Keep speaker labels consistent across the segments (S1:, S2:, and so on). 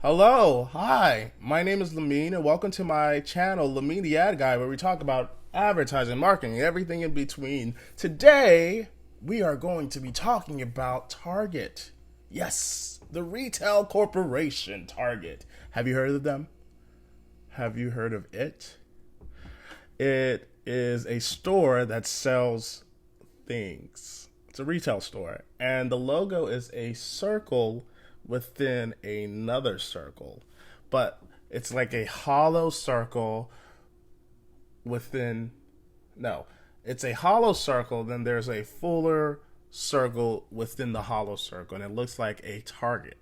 S1: Hello, hi, my name is Lamine, and welcome to my channel, Lamine the Ad Guy, where we talk about advertising, marketing, and everything in between. Today, we are going to be talking about Target. Yes, the retail corporation Target. Have you heard of them? Have you heard of it? It is a store that sells things. It's a retail store, and the logo is a circle within another circle, but it's like a hollow circle within. No, it's a hollow circle. Then there's a fuller circle within the hollow circle, and it looks like a target.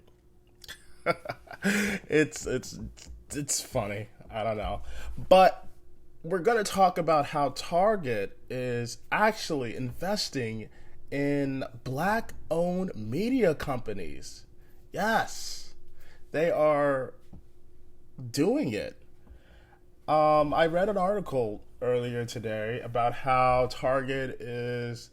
S1: it's funny. I don't know, but we're going to talk about how Target is actually investing in black owned media companies. Yes, they are doing it. I read an article earlier today about how Target is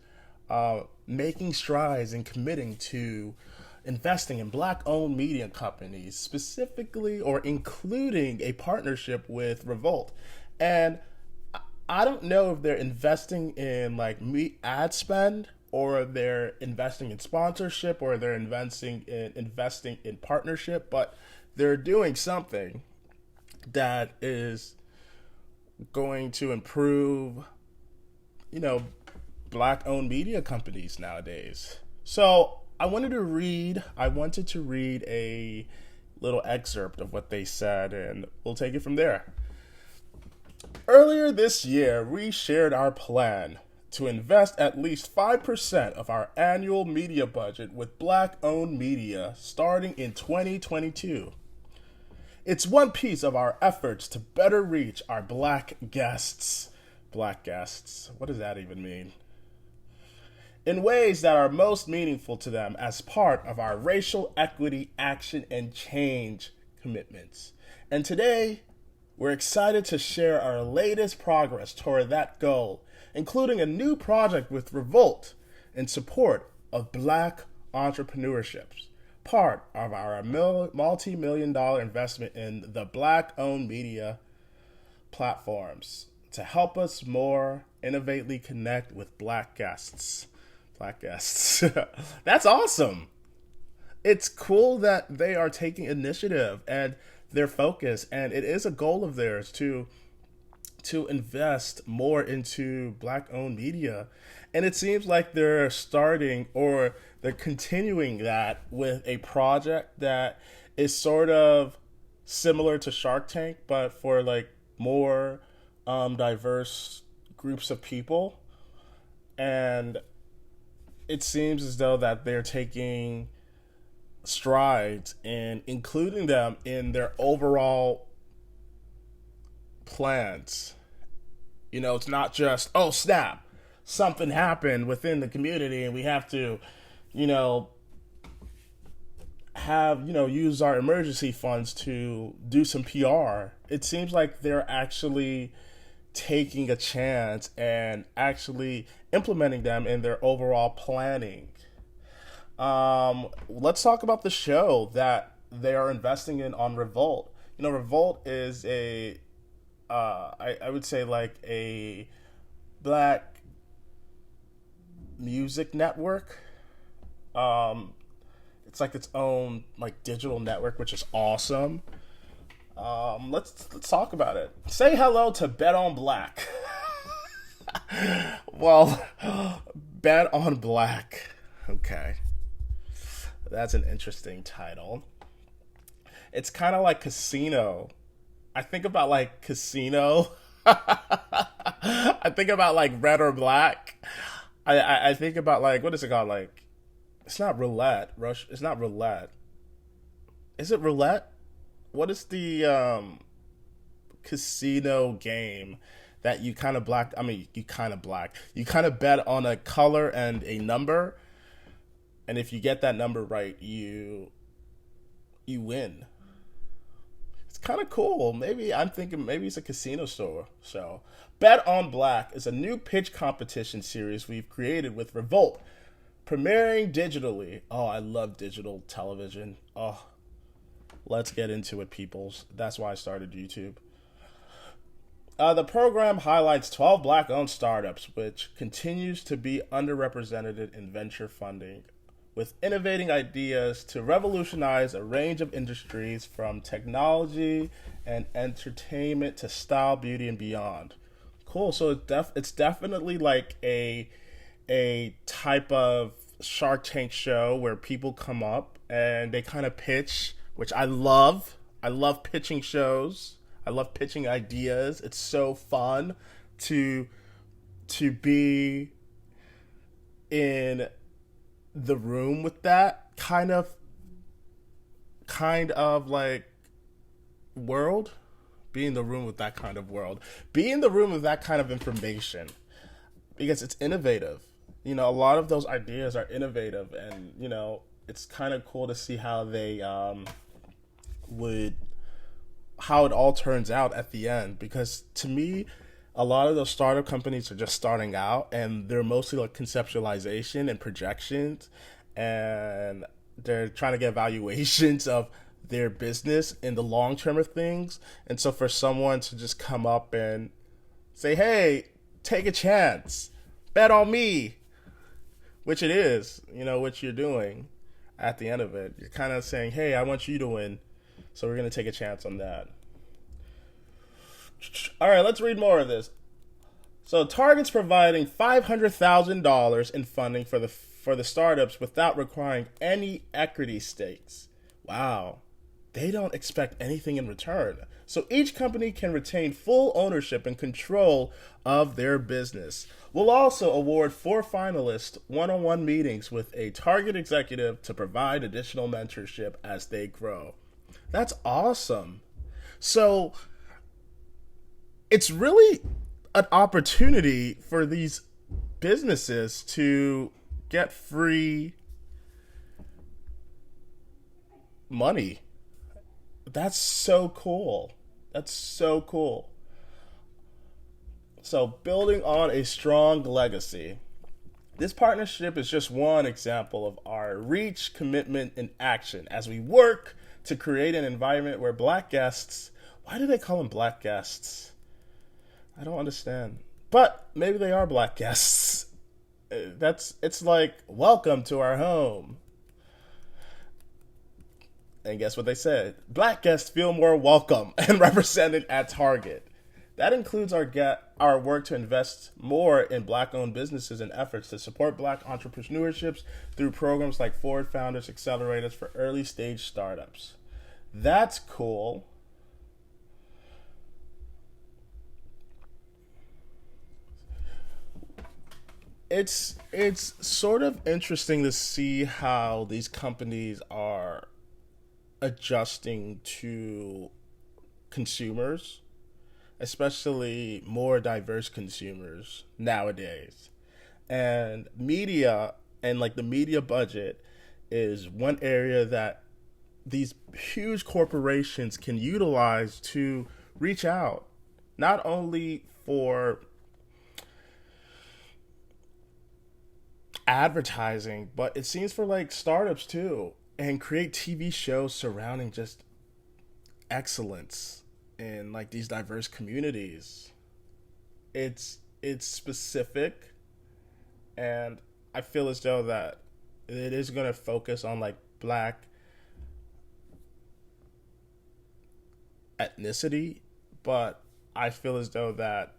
S1: making strides and committing to investing in black owned media companies, specifically or including a partnership with Revolt. And I don't know if they're investing in like ad spend, or they're investing in sponsorship, or they're investing in partnership, but they're doing something that is going to improve, you know, black owned media companies nowadays. So I wanted to read a little excerpt of what they said, and we'll take it from there. Earlier this year, we shared our plan to invest at least 5% of our annual media budget with black-owned media starting in 2022. It's one piece of our efforts to better reach our black guests. Black guests, what does that even mean? In ways that are most meaningful to them as part of our racial equity action and change commitments. And today, we're excited to share our latest progress toward that goal, including a new project with Revolt in support of black entrepreneurship, part of our multi-million-dollar investment in the black-owned media platforms to help us more innovatively connect with black guests. Black guests. That's awesome. It's cool that they are taking initiative and their focus, and it is a goal of theirs to invest more into black owned media. And it seems like they're starting, or they're continuing that with a project that is sort of similar to Shark Tank, but for like more diverse groups of people. And it seems as though that they're taking strides in including them in their overall plans. You know, it's not just, oh snap, something happened within the community and we have to, you know, use our emergency funds to do some PR. It seems like they're actually taking a chance and actually implementing them in their overall planning. Let's talk about the show that they are investing in on Revolt. You know, Revolt is I would say like a black music network. It's like its own like digital network, which is awesome. Let's talk about it. Say hello to Bet on Black. Well, Bet on Black. Okay. That's an interesting title. It's kind of like Casino. I think about like Casino. I think about like Red or Black. I think about like, what is it called? Like, it's not roulette. Rush. It's not roulette. Is it roulette? What is the casino game that you kind of black? I mean, you kind of black. You kind of bet on a color and a number, and if you get that number right, you win. It's kind of cool. Maybe I'm thinking maybe it's a casino store. So, Bet on Black is a new pitch competition series we've created with Revolt, premiering digitally. Oh, I love digital television. Oh, Let's get into it, peoples. That's why I started YouTube. The program highlights 12 black owned startups, which continues to be underrepresented in venture funding, with innovating ideas to revolutionize a range of industries from technology and entertainment to style, beauty, and beyond. Cool. So it's definitely like a type of Shark Tank show where people come up and they kind of pitch, which I love. I love pitching shows. I love pitching ideas. It's so fun to be in the room with that kind of like world. Be in the room with that kind of world. Be in the room with that kind of information because it's innovative. A lot of those ideas are innovative, and it's kind of cool to see how they how it all turns out at the end. Because to me, a lot of those startup companies are just starting out, and they're mostly like conceptualization and projections, and they're trying to get valuations of their business in the long term of things. And so for someone to just come up and say, hey, take a chance, bet on me, which it is, what you're doing at the end of it. You're kind of saying, hey, I want you to win, so we're going to take a chance on that. All right, let's read more of this. So Target's providing $500,000 in funding for the startups without requiring any equity stakes. Wow. They don't expect anything in return. So each company can retain full ownership and control of their business. We'll also award 4 finalists one-on-one meetings with a Target executive to provide additional mentorship as they grow. That's awesome. So it's really an opportunity for these businesses to get free money. That's so cool. That's so cool. So building on a strong legacy. This partnership is just one example of our reach, commitment, and action as we work to create an environment where black guests, why do they call them black guests? I don't understand. But maybe they are black guests. It's like, welcome to our home. And guess what they said? Black guests feel more welcome and represented at Target. That includes our work to invest more in black-owned businesses and efforts to support black entrepreneurships through programs like Forward Founders Accelerators for early-stage startups. That's cool. It's sort of interesting to see how these companies are adjusting to consumers, especially more diverse consumers nowadays. And media and like the media budget is one area that these huge corporations can utilize to reach out, not only for advertising, but it seems for like startups too, and create TV shows surrounding just excellence in like these diverse communities. It's specific, and I feel as though that it is going to focus on like black ethnicity, but I feel as though that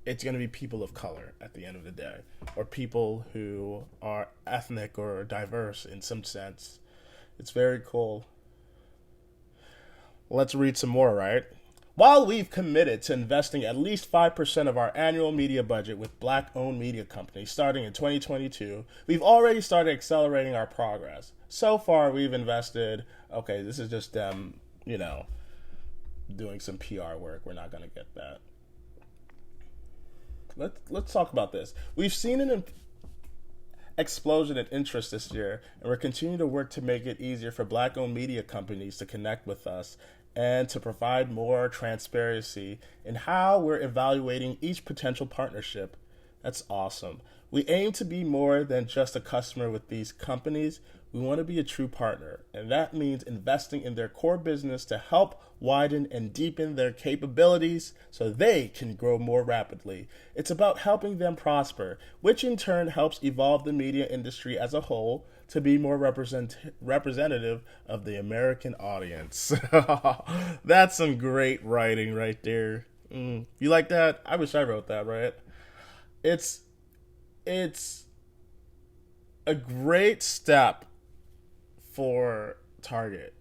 S1: it's going to be people of color at the end of the day, or people who are ethnic or diverse in some sense. It's very cool. Let's read some more, right? While we've committed to investing at least 5% of our annual media budget with black-owned media companies starting in 2022, we've already started accelerating our progress. So far, we've invested, okay, this is just them, doing some PR work. We're not going to get that. Let's talk about this. We've seen an explosion in interest this year, and we're continuing to work to make it easier for black-owned media companies to connect with us and to provide more transparency in how we're evaluating each potential partnership. That's awesome. We aim to be more than just a customer with these companies. We want to be a true partner, and that means investing in their core business to help widen and deepen their capabilities so they can grow more rapidly. It's about helping them prosper, which in turn helps evolve the media industry as a whole to be more representative of the American audience. That's some great writing right there. You like that? I wish I wrote that, right? It's it's a great step for Target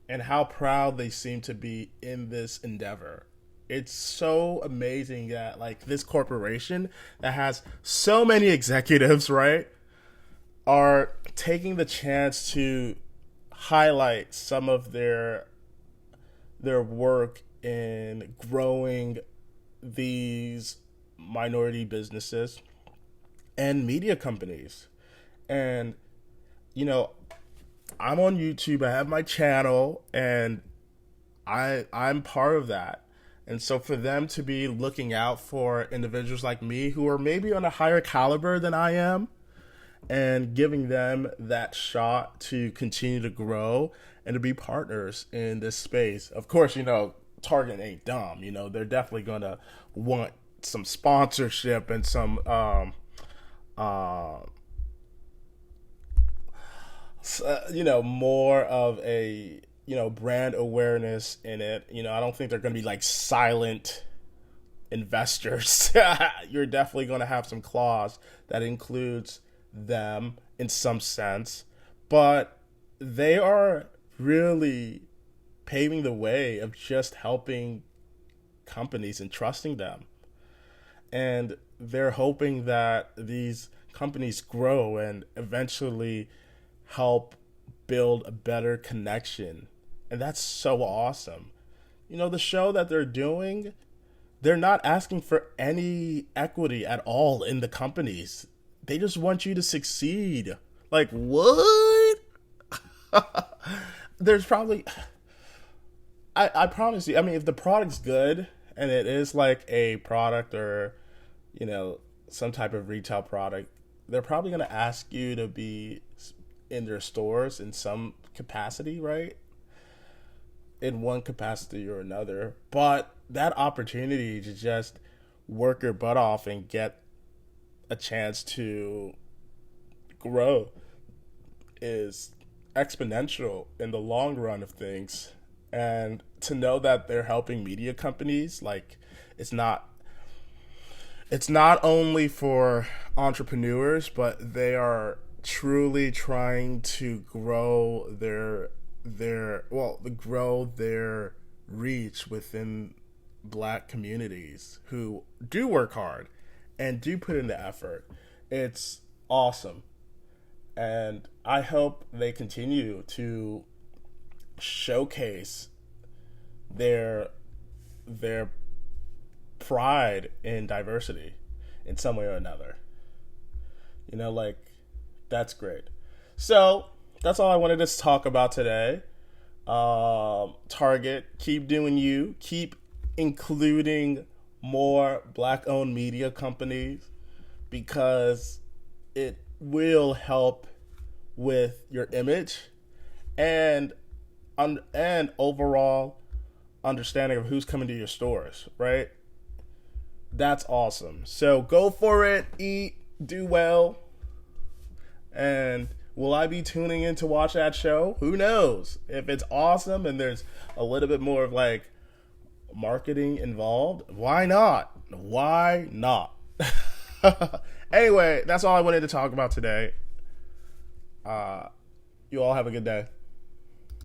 S1: and how proud they seem to be in this endeavor. It's so amazing that like this corporation that has so many executives, right, are taking the chance to highlight some of their work in growing these minority businesses and media companies. And you know, I'm on YouTube, I have my channel, and I'm part of that. And so for them to be looking out for individuals like me who are maybe on a higher caliber than I am and giving them that shot to continue to grow and to be partners in this space. Of course, you know, Target ain't dumb. You know, they're definitely going to want some sponsorship and some you know, more of a, you know, brand awareness in it. You know, I don't think they're going to be like silent investors. You're definitely going to have some clause that includes them in some sense, but they are really paving the way of just helping companies and trusting them. And they're hoping that these companies grow and eventually help build a better connection. And that's so awesome. You know, the show that they're doing, they're not asking for any equity at all in the companies. They just want you to succeed. Like, what? There's probably... I promise you, I mean, if the product's good and it is like a product or, you know, some type of retail product, they're probably going to ask you to be in their stores in some capacity, right? In one capacity or another. But that opportunity to just work your butt off and get a chance to grow is exponential in the long run of things. And to know that they're helping media companies, like, it's not only for entrepreneurs, but they are truly trying to grow their reach within Black communities who do work hard and do put in the effort. It's awesome. And I hope they continue to showcase their pride in diversity in some way or another. You know, like, that's great. So that's all I wanted to talk about today. Target, keep doing you. Keep including more Black-owned media companies because it will help with your image and overall understanding of who's coming to your stores, right? That's awesome. So go for it, eat, do well. And will I be tuning in to watch that show? Who knows? If it's awesome and there's a little bit more of like marketing involved, why not? Why not? Anyway, that's all I wanted to talk about today. You all have a good day.